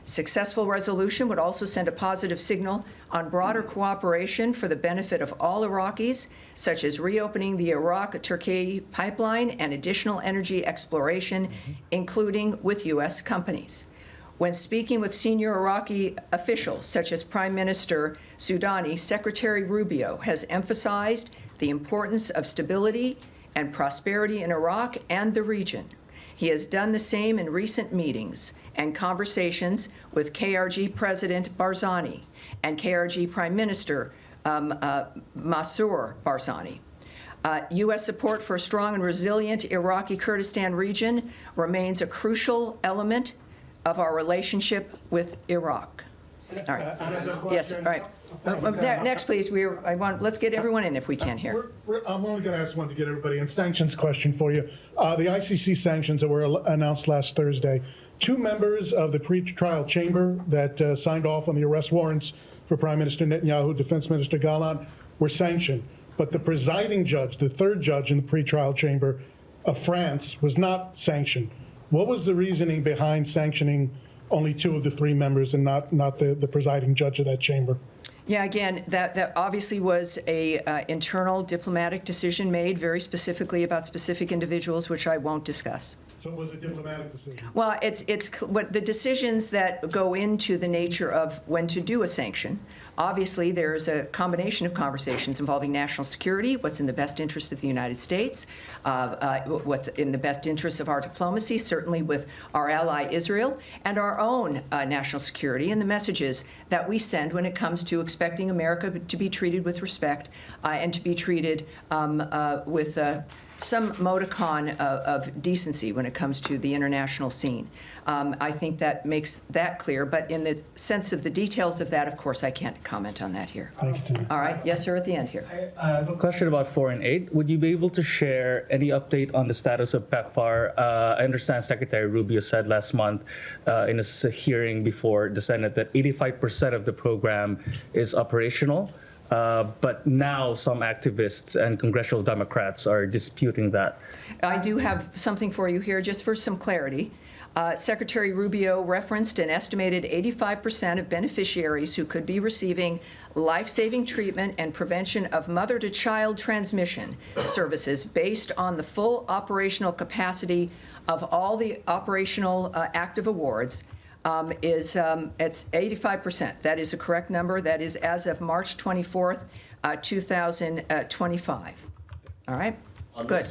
Successful resolution would also send a positive signal on broader cooperation for the benefit of all Iraqis, such as reopening the Iraq-Turkey pipeline and additional energy exploration, including with U.S. companies. When speaking with senior Iraqi officials, such as Prime Minister Soudani, Secretary Rubio has emphasized the importance of stability and prosperity in Iraq and the region. He has done the same in recent meetings and conversations with KRG President Barzani and KRG Prime Minister Mansour Barzani. U.S. support for a strong and resilient Iraqi Kurdistan region remains a crucial element of our relationship with Iraq. All right. Yes, all right. Next, please. Let's get everyone in if we can here. I'm only going to ask one to get everybody in. Sanctions question for you. The ICC sanctions that were announced last Thursday. 2 members of the pre-trial chamber that signed off on the arrest warrants for Prime Minister Netanyahu, Defense Minister Gallant, were sanctioned. But the presiding judge, the 3rd judge in the pre-trial chamber of France, was not sanctioned. What was the reasoning behind sanctioning only 2 of the 3 members and not the presiding judge of that chamber? Yeah, again, that obviously was a internal diplomatic decision made very specifically about specific individuals, which I won't discuss. So it was a diplomatic decision? Well, it's what the decisions that go into the nature of when to do a sanction. Obviously, there's a combination of conversations involving national security, what's in the best interest of the United States, what's in the best interest of our diplomacy, certainly with our ally Israel, and our own national security and the messages that we send when it comes to expecting America to be treated with respect and to be treated with some modicon of decency when it comes to the international scene. I think that makes that clear, but in the sense of the details of that, of course, I can't comment on that here. Thank you, Tammy. All right. Yes, sir, at the end here. I have a question about foreign aid. Would you be able to share any update on the status of PEPFAR? I understand Secretary Rubio said last month in a hearing before the Senate that 85% of the program is operational. But now some activists and congressional Democrats are disputing that. I do have something for you here, just for some clarity. Secretary Rubio referenced an estimated 85% of beneficiaries who could be receiving life-saving treatment and prevention of mother-to-child transmission services based on the full operational capacity of all the operational active awards. is it's 85%. That is a correct number. That is as of March 24th, 2025. All right? Good.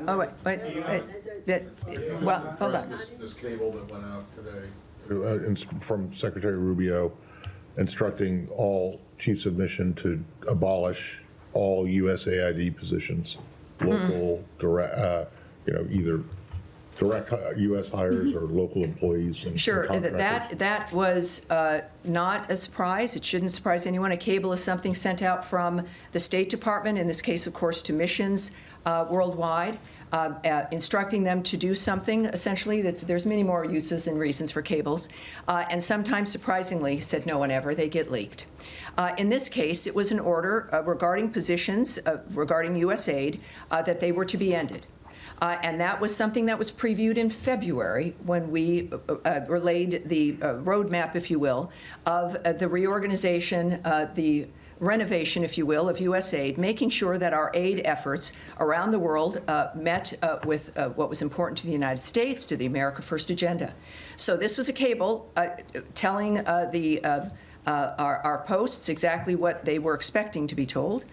Oh, wait. Well, hold on. This cable that went out today from Secretary Rubio instructing all chiefs of mission to abolish all USAID positions, local, direct, either direct U.S. hires or local employees. And Sure, contractors. that was not a surprise. It shouldn't surprise anyone. A cable is something sent out from the State Department, in this case, of course, to missions worldwide, instructing them to do something, essentially. There's many more uses and reasons for cables. And sometimes, surprisingly, said no one ever, they get leaked. In this case, it was an order regarding positions, regarding U.S. aid, that they were to be ended. And that was something that was previewed in February when we relayed the roadmap, if you will, of the reorganization, the renovation, if you will, of U.S. aid, making sure that our aid efforts around the world met with what was important to the United States, to the America First agenda. So this was a cable telling our posts exactly what they were expecting to be told,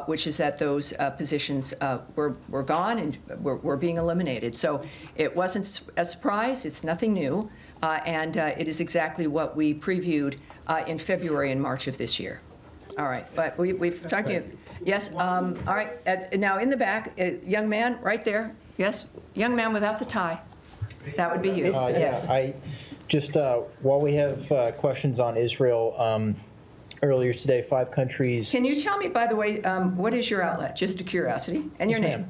which is that those positions were gone and were being eliminated. So it wasn't a surprise. It's nothing new. And it is exactly what we previewed in February and March of this year. All right, but we've talked to you. Yes, all right. Now in the back, young man right there. Yes, young man without the tie. That would be you. Yes. I just, while we have questions on Israel, earlier today, 5 countries. Can you tell me, by the way, what is your outlet? Just a curiosity. And your name?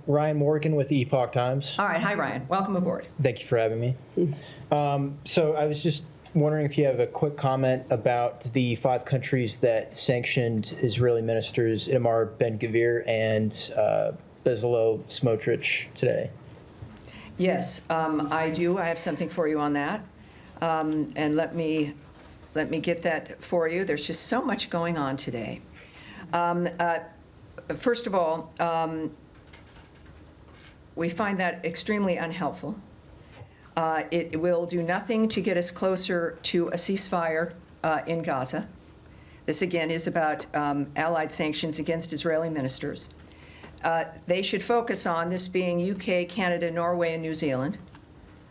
Ryan Morgan with the Epoch Times. All right. Hi, Ryan. Welcome aboard. Thank you for having me. So I was just wondering if you have a quick comment about the 5 countries that sanctioned Israeli ministers Itamar Ben-Gvir and Bezalel Smotrich today. Yes, I do. I have something for you on that. And let me get that for you. There's just so much going on today. First of all, we find that extremely unhelpful. It will do nothing to get us closer to a ceasefire in Gaza. This, again, is about Allied sanctions against Israeli ministers. They should focus on, this being UK, Canada, Norway, and New Zealand,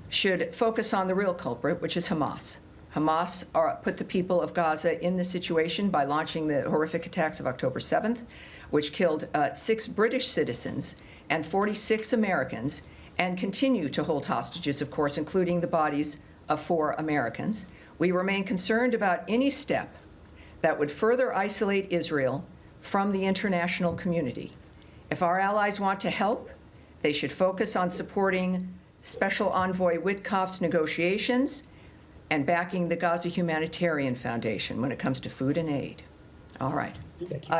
should focus on the real culprit, which is Hamas. Hamas put the people of Gaza in this situation by launching the horrific attacks of October 7th, which killed 6 British citizens and 46 Americans, and continue to hold hostages, of course, including the bodies of 4 Americans. We remain concerned about any step that would further isolate Israel from the international community. If our allies want to help, they should focus on supporting Special Envoy Witkoff's negotiations and backing the Gaza Humanitarian Foundation when it comes to food and aid. All right.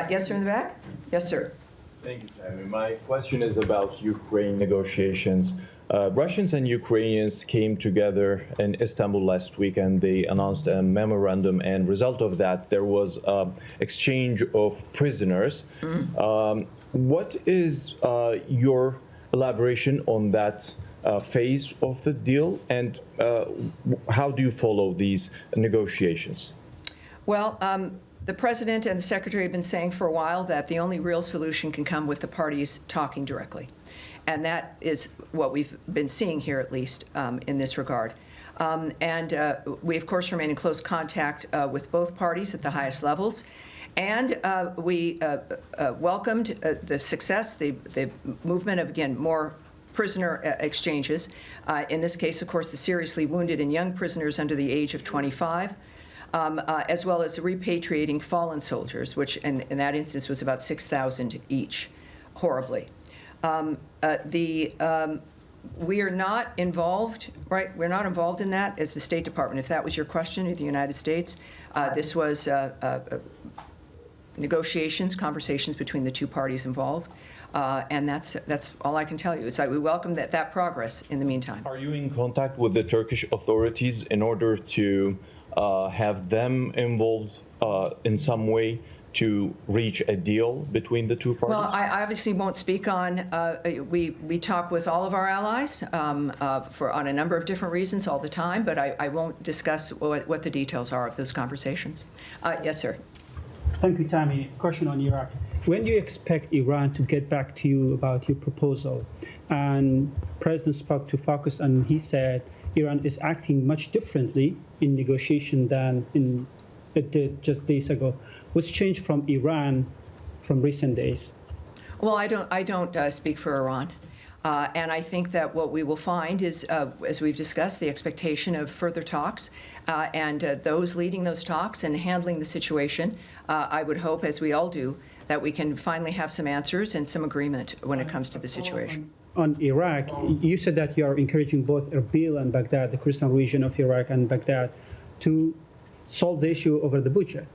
Yes, sir, in the back? Yes, sir. Thank you, Tammy. My question is about Ukraine negotiations. Russians and Ukrainians came together in Istanbul last week and they announced a memorandum, and result of that, there was exchange of prisoners. What is your elaboration on that phase of the deal, and how do you follow these negotiations? Well, the President and the Secretary have been saying for a while that the only real solution can come with the parties talking directly. And that is what we've been seeing here, at least, in this regard. We, of course, remain in close contact with both parties at the highest levels. And we welcomed the success, the movement of, again, more prisoner exchanges. In this case, of course, the seriously wounded and young prisoners under the age of 25. As well as repatriating fallen soldiers, which in that instance was about 6,000 each, horribly. We are not involved, right? We're not involved in that as the State Department, if that was your question, of the United States. This was negotiations, conversations between the 2 parties involved. And that's all I can tell you. Is that we welcome that progress in the meantime. Are you in contact with the Turkish authorities in order to have them involved in some way to reach a deal between the two parties? Well, I obviously won't speak on, we talk with all of our allies on a number of different reasons all the time, but I won't discuss what the details are of those conversations. Yes, sir. Thank you, Tammy. Question on Iraq. When do you expect Iran to get back to you about your proposal? And President spoke to Focus, and he said Iran is acting much differently in negotiation than it did just days ago. What's changed from Iran from recent days? Well, I don't speak for Iran. And I think that what we will find is, as we've discussed, the expectation of further talks and those leading those talks and handling the situation. I would hope, as we all do, that we can finally have some answers and some agreement when it comes to the situation. On Iraq, you said that you are encouraging both Erbil and Baghdad, the Kurdistan region of Iraq and Baghdad, to solve the issue over the budget.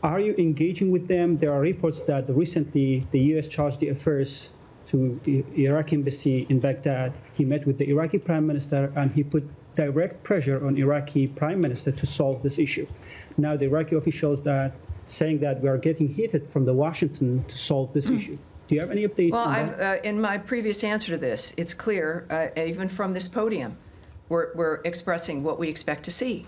Are you engaging with them? There are reports that recently the U.S. charged the affairs to the Iraqi embassy in Baghdad. He met with the Iraqi prime minister and he put direct pressure on Iraqi prime minister to solve this issue. Now the Iraqi officials saying that we are getting heated from the Washington to solve this issue. Do you have any updates on that? In my previous answer to this, it's clear, even from this podium, we're expressing what we expect to see.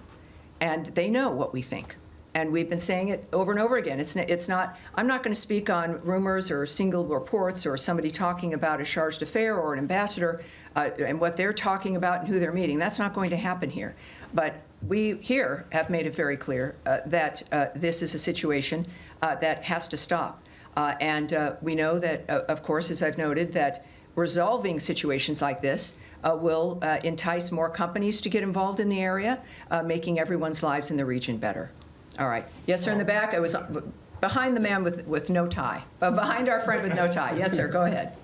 And they know what we think. And we've been saying it over and over again. It's not, I'm not going to speak on rumors or single reports or somebody talking about a chargé d'affaires or an ambassador and what they're talking about and who they're meeting. That's not going to happen here. But we here have made it very clear that this is a situation that has to stop. And we know that, of course, as I've noted, that resolving situations like this will entice more companies to get involved in the area, making everyone's lives in the region better. All right. Yes, sir, in the back. I was behind the man with no tie. Behind our friend with no tie. Yes, sir, go ahead.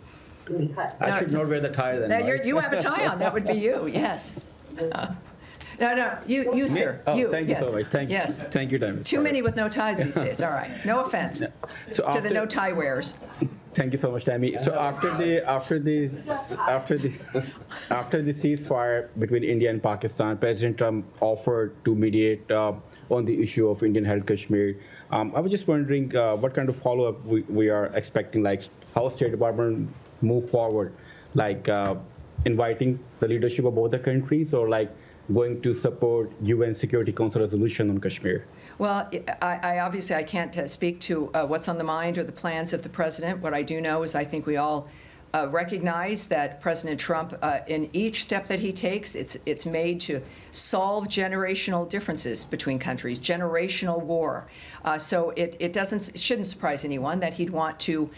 I should not wear the tie then. You have a tie on. That would be you, yes. No, you, sir. Oh, you, thank yes. you so much. Thank you, Tammy. Too many with no ties these days. All right. No offense to the no tie wearers. Thank you so much, Tammy. So after the ceasefire between India and Pakistan, President Trump offered to mediate on the issue of Indian-held Kashmir. I was just wondering what kind of follow-up we are expecting, like how State Department move forward, like inviting the leadership of both the countries, or like going to support UN Security Council resolution on Kashmir? Well, I obviously can't speak to what's on the mind or the plans of the president. What I do know is I think we all recognize that President Trump, in each step that he takes, it's made to solve generational differences between countries, generational war. So it shouldn't surprise anyone that he'd want to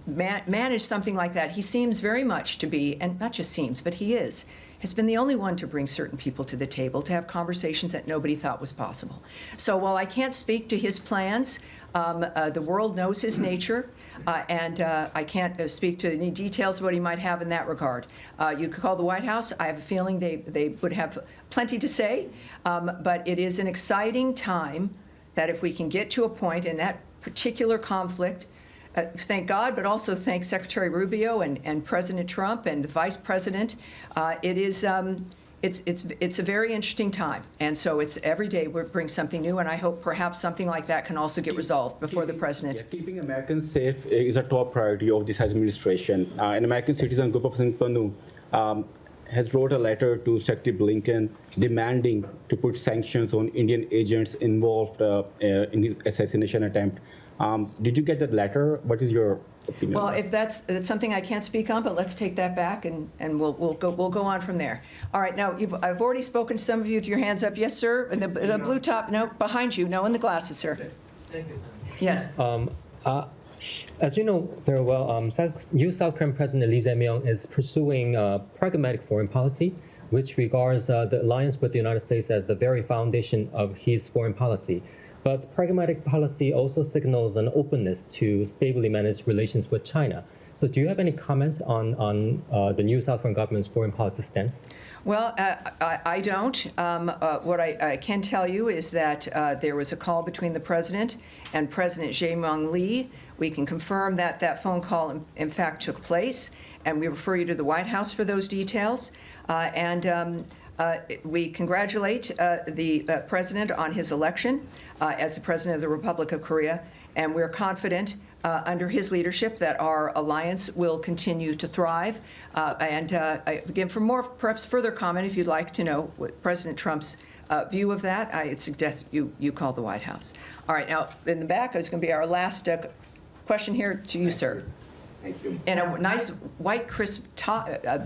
manage something like that. He seems very much to be, and not just seems, but he has been the only one to bring certain people to the table to have conversations that nobody thought was possible. So while I can't speak to his plans, the world knows his nature, and I can't speak to any details of what he might have in that regard. You could call the White House. I have a feeling they would have plenty to say, but it is an exciting time that if we can get to a point in that particular conflict, thank God, but also thank Secretary Rubio and President Trump and the Vice President. It's a very interesting time, and so it's every day we bring something new, and I hope perhaps something like that can also get resolved before the president. Yeah, keeping Americans safe is a top priority of this administration. An American citizen, Gopal Singh Pannu, has wrote a letter to Secretary Blinken demanding to put sanctions on Indian agents involved in his assassination attempt. Did you get that letter? What is your opinion? Well, if that's something I can't speak on, but let's take that back and we'll go on from there. All right, now I've already spoken to some of you with your hands up. Yes, sir. And the blue top, no, behind you, no, in the glasses, sir. Thank you. Yes. As you know very well, new South Korean President Lee Jae-myung is pursuing pragmatic foreign policy, which regards the alliance with the United States as the very foundation of his foreign policy. But pragmatic policy also signals an openness to stably manage relations with China. So do you have any comment on the new South Korean government's foreign policy stance? Well, I don't. What I can tell you is that there was a call between the president and President Jae-myung Lee. We can confirm that that phone call, in fact, took place, and we refer you to the White House for those details. We congratulate the president on his election as the president of the Republic of Korea, and we're confident under his leadership that our alliance will continue to thrive. Again, for more, perhaps further comment, if you'd like to know what President Trump's view of that, I'd suggest you call the White House. All right, now in the back is going to be our last question here to you, sir. Thank you. And a nice white crisp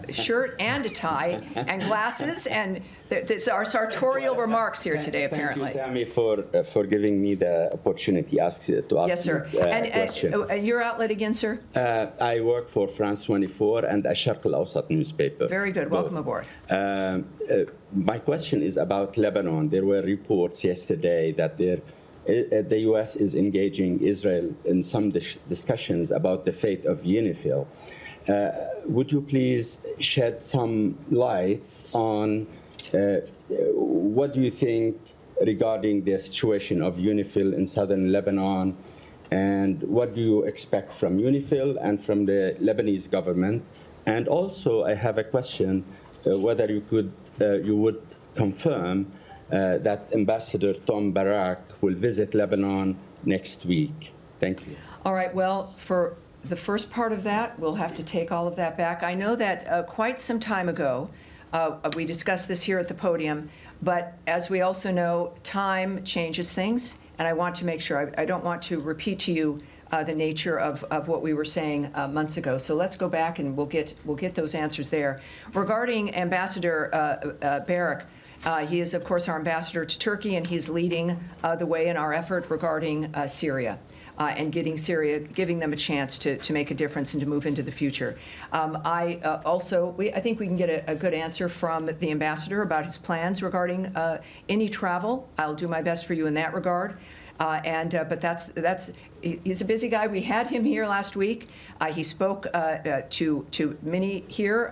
shirt and a tie and glasses, and it's our sartorial remarks here today, apparently. Thank you, Tammy, for giving me the opportunity to ask Yes, sir. And your outlet again, sir? I work for France 24 and Al-Sharq Al-Awsat newspaper. Very good. Welcome aboard. My question is about Lebanon. There were reports yesterday that the U.S. is engaging Israel in some discussions about the fate of UNIFIL. Would you please shed some lights on what do you think regarding the situation of UNIFIL in southern Lebanon, and what do you expect from UNIFIL and from the Lebanese government? And also, I have a question whether you would confirm that Ambassador Tom Barak will visit Lebanon next week. Thank you. All right. Well, for the first part of that, we'll have to take all of that back. I know that quite some time ago, we discussed this here at the podium, but as we also know, time changes things, and I want to make sure, I don't want to repeat to you the nature of what we were saying months ago. So let's go back and we'll get those answers there. Regarding Ambassador Barak, he is, of course, our ambassador to Turkey, and he's leading the way in our effort regarding Syria and giving them a chance to make a difference and to move into the future. I think we can get a good answer from the ambassador about his plans regarding any travel. I'll do my best for you in that regard. But he's a busy guy. We had him here last week. He spoke to many here.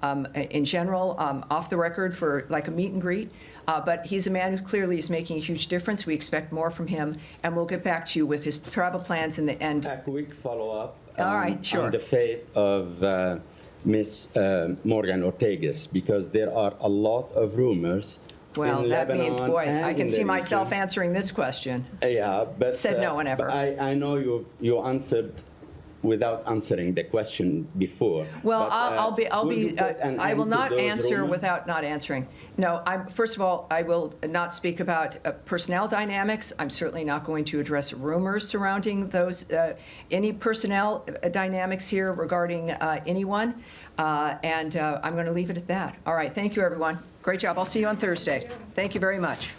In general, off the record for like a meet and greet. But he's a man who clearly is making a huge difference. We expect more from him, and we'll get back to you with his travel plans in the end. A quick follow-up on the fate of Miss Morgan Ortagus, because there are a lot of rumors. Well, that means, boy, I can see myself answering this question. Yeah, but said no one ever. But I know you answered without answering the question before. Well, I will not answer without not answering. No, first of all, I will not speak about personnel dynamics. I'm certainly not going to address rumors surrounding those, any personnel dynamics here regarding anyone. I'm going to leave it at that. All right, thank you, everyone. Great job. I'll see you on Thursday. Thank you very much.